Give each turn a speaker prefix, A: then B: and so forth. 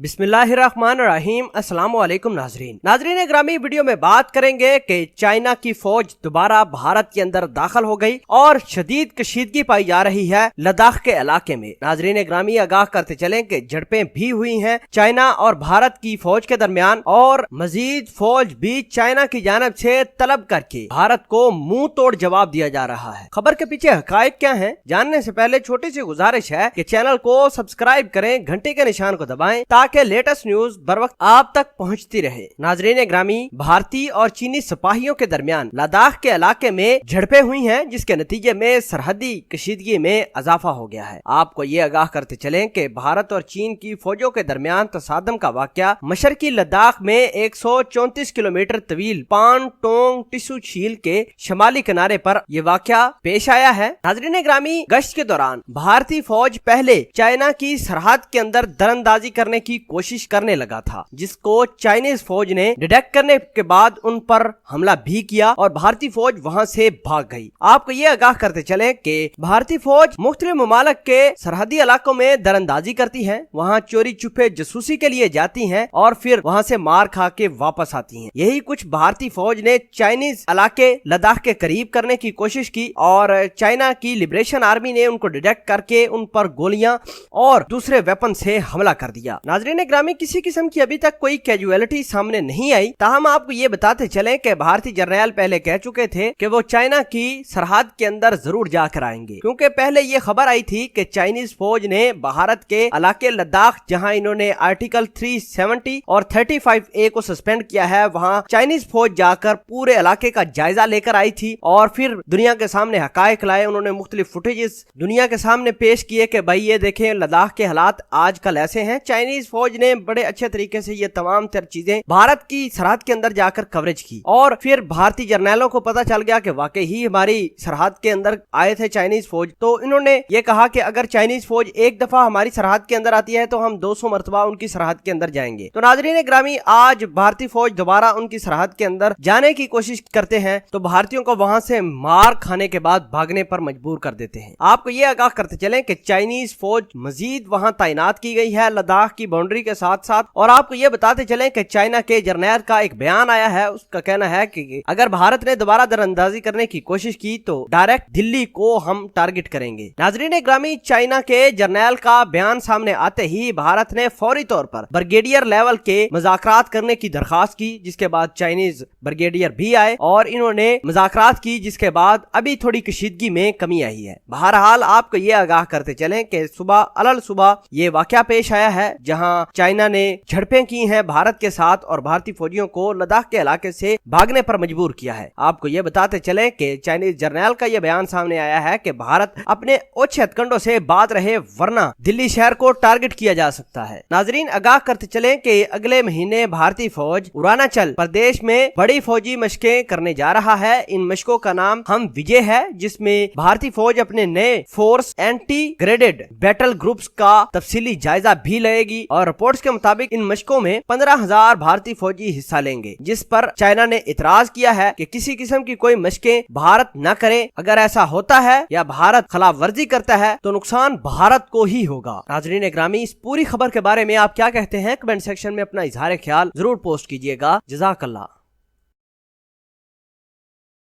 A: बिस्मिल्लाहिर्रहमानिर्रहीम। अस्सलाम वालेकुम नाजरीन ग्रामी, वीडियो में बात करेंगे कि चाइना की फौज दोबारा भारत के अंदर दाखिल हो गई और शदीद कशीदगी पाई जा रही है लद्दाख के इलाके में। नाजरीन ग्रामी, आगाह करते चलें कि झड़पें भी हुई हैं चाइना और भारत की फौज के दरमियान, और मजीद फौज भी चाइना की जानिब से तलब करके भारत को मुंह तोड़ जवाब दिया जा रहा है। खबर के पीछे हकायक क्या है, जानने से पहले छोटी सी गुजारिश है कि चैनल को सब्सक्राइब करें, घंटे के निशान को दबाएं ताकि लेटेस्ट न्यूज बर वक्त आप तक पहुंचती रहे। नाजरीन ग्रामी, भारतीय और चीनी सिपाहियों के दरमियान लद्दाख के इलाके में झड़पें हुई हैं, जिसके नतीजे में सरहदी कशीदगी में इजाफा हो गया है। आपको ये आगाह करते चलें कि भारत और चीन की फौजों के दरमियान तसादम का वाकया मशरकी लद्दाख में 134 किलोमीटर तवील पान टोंग टिसू झील के शमाली किनारे पर यह वाकया पेश आया है। नाजरीन ग्रामी, गश्त के दौरान भारतीय फौज पहले चाइना की सरहद के अंदर दरअंदाजी करने की कोशिश करने लगा था, जिसको चाइनीज फौज ने डिटेक्ट करने के बाद उन पर हमला भी किया और भारतीय फौज वहां से भाग गई। आपको ये आगाह करते चले कि भारतीय फौज मुख्तलिफ ममालिक के सरहदी इलाकों में दरअंदाजी करती है, वहां चोरी छुपे जासूसी के लिए जाती है और फिर वहां से मार खा के वापस आती है। यही कुछ भारतीय फौज ने चाइनीज इलाके लद्दाख के करीब करने की कोशिश की और चाइना की लिबरेशन आर्मी ने उनको डिटेक्ट करके उन पर गोलियां और दूसरे वेपन से हमला कर दिया। नाजरीन ग्रामी, किसी किस्म की अभी तक कोई कैजुअलिटी सामने नहीं आई, ताहम आपको ये बताते चले कि भारतीय जर्नैल पहले कह चुके थे कि वो चाइना की सरहद के अंदर जरूर जाकर आएंगे, क्योंकि पहले ये खबर आई थी कि चाइनीज फौज ने भारत के इलाके लद्दाख, जहां इन्होंने आर्टिकल 370 और 35A को सस्पेंड किया है, वहां चाइनीज फौज जाकर पूरे इलाके का जायजा लेकर आई थी और फिर दुनिया के सामने हकायक लाए। उन्होंने मुख्तलिफ फुटेजेस दुनिया के सामने पेश किए कि भाई ये देखें लद्दाख के हालात आजकल ऐसे हैं। चाइनीज फौज ने बड़े अच्छे तरीके से ये तमाम तर चीजें भारत की सरहद के अंदर जाकर कवरेज की और फिर भारतीय जर्नैलों को पता चल गया कि वाकई ही हमारी सरहद के अंदर आए थे चाइनीज फौज। तो इन्होंने ये कहा कि अगर चाइनीज फौज एक दफा हमारी सरहद के अंदर आती है तो हम 200 मरतबा उनकी सरहद के अंदर जाएंगे। तो नाजरीन ग्रामी, आज भारतीय फौज दोबारा उनकी सरहद के अंदर जाने की कोशिश करते हैं तो भारतीयों को वहां से मार खाने के बाद भागने पर मजबूर कर देते हैं। आपको ये आगाह करते चलें कि चाइनीज फौज मजीद वहां तैनात की गई है लद्दाख की बाउंड्री के साथ साथ। और आपको ये बताते चलें कि चाइना के जर्नैल का एक बयान आया है, उसका कहना है कि अगर भारत ने दोबारा दरअंदाजी करने की कोशिश की तो डायरेक्ट दिल्ली को हम टारगेट करेंगे। नाजरीन ग्रामी, चाइना के जर्नैल का बयान सामने आते ही भारत ने फौरी तौर पर ब्रिगेडियर लेवल के मुज़ाकरात करने की दरखास्त की, जिसके बाद चाइनीज ब्रिगेडियर भी आए और इन्होंने मुज़ाकरात की, जिसके बाद अभी थोड़ी कशीदगी में कमी आई है। बहरहाल आपको ये आगाह करते चलें कि सुबह ये वाकया पेश आया है जहां चाइना ने झड़पें की हैं भारत के साथ और भारतीय फौजियों को लद्दाख के इलाके से भागने पर मजबूर किया है। आपको ये बताते चलें कि चाइनीज जर्नैल का ये बयान सामने आया है कि भारत अपने उच्च हथकंडों से बात रहे, वरना दिल्ली शहर को टारगेट किया जा सकता है। नाजरीन, आगाह करते चलें कि अगले महीने भारतीय फौज अरुणाचल प्रदेश में बड़ी फौजी मशकें करने जा रहा है। इन मशकों का नाम हम विजय है, जिसमें भारतीय फौज अपने नए force anti graded battle groups का तफसीली जायजा भी लेगी और रिपोर्ट्स के मुताबिक इन मशकों में 15,000 भारतीय फौजी हिस्सा लेंगे, जिस पर चाइना ने इतराज किया है कि किसी किस्म की कोई मशकें भारत न करे। अगर ऐसा होता है या भारत खिलाफ वर्जी करता है तो नुकसान भारत को ही होगा। नाज़रीन ग्रामी, इस पूरी खबर के बारे में आप क्या कहते हैं, कमेंट सेक्शन में अपना इजहार ख्याल जरूर पोस्ट कीजिएगा। जज़ाकल्लाह।